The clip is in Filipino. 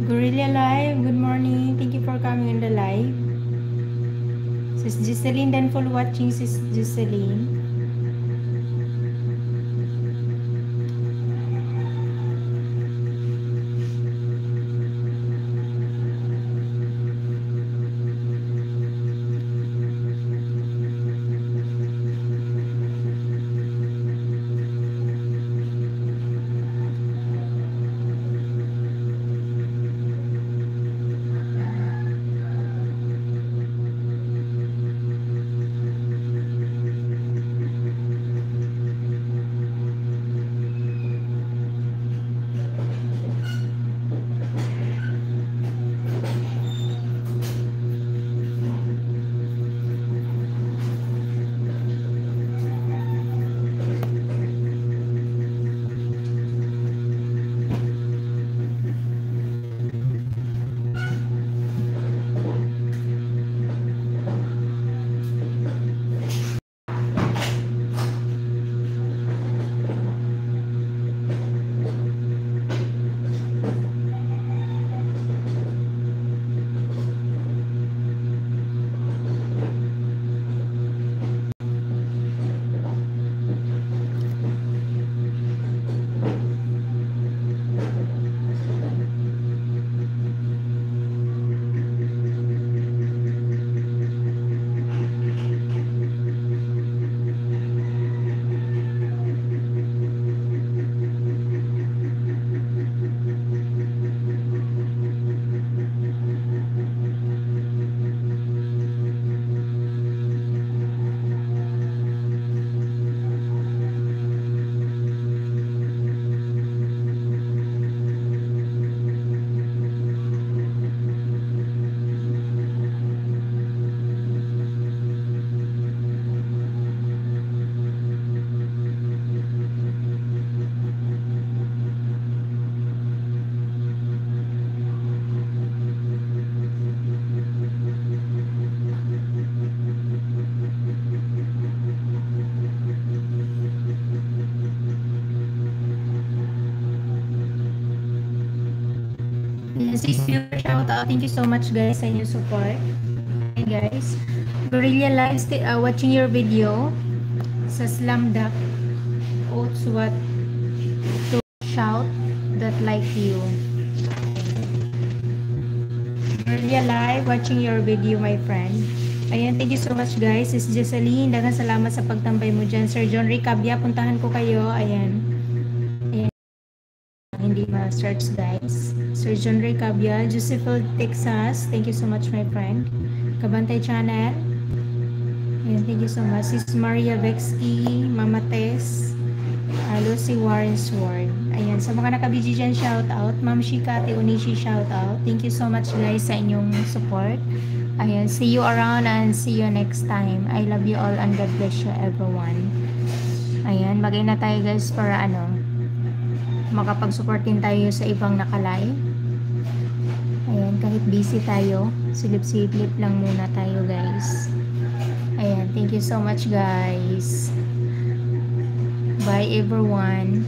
Gorilla Live, good morning. Thank you for coming in the live. Sis Giseline, then for watching Sis Giseline. Sis viewer, shout out. Thank you so much guys sa inyong support. Hey guys, Gorilla Live, watching your video sa Slam Duck Oats what to shout that like you. Gorilla Live, watching your video my friend. Ayan, thank you so much guys. Sis Jocelyn, daghang salamat sa pagtambay mo dyan. Sir John Ricabia, puntahan ko kayo. Ayan. Hindi ma-search guys. Sir John Ricabia, Josephine, Texas. Thank you so much my friend. Kabantay channel. Ayan, thank you so much. Sis Maria Vexky, Mama Tess, Lucy Warren Sword. Ayan, sa mga nakabiji dyan, shout out. Ma'am Shikati Unishi, shout out. Thank you so much guys sa inyong support. Ayan, see you around and see you next time. I love you all and God bless you everyone. Ayan, magay na tayo guys para makapag-supportin tayo sa ibang nakalive. Ayan, kahit busy tayo, silip-silip lang muna tayo guys. Ayan, thank you so much guys. Bye everyone.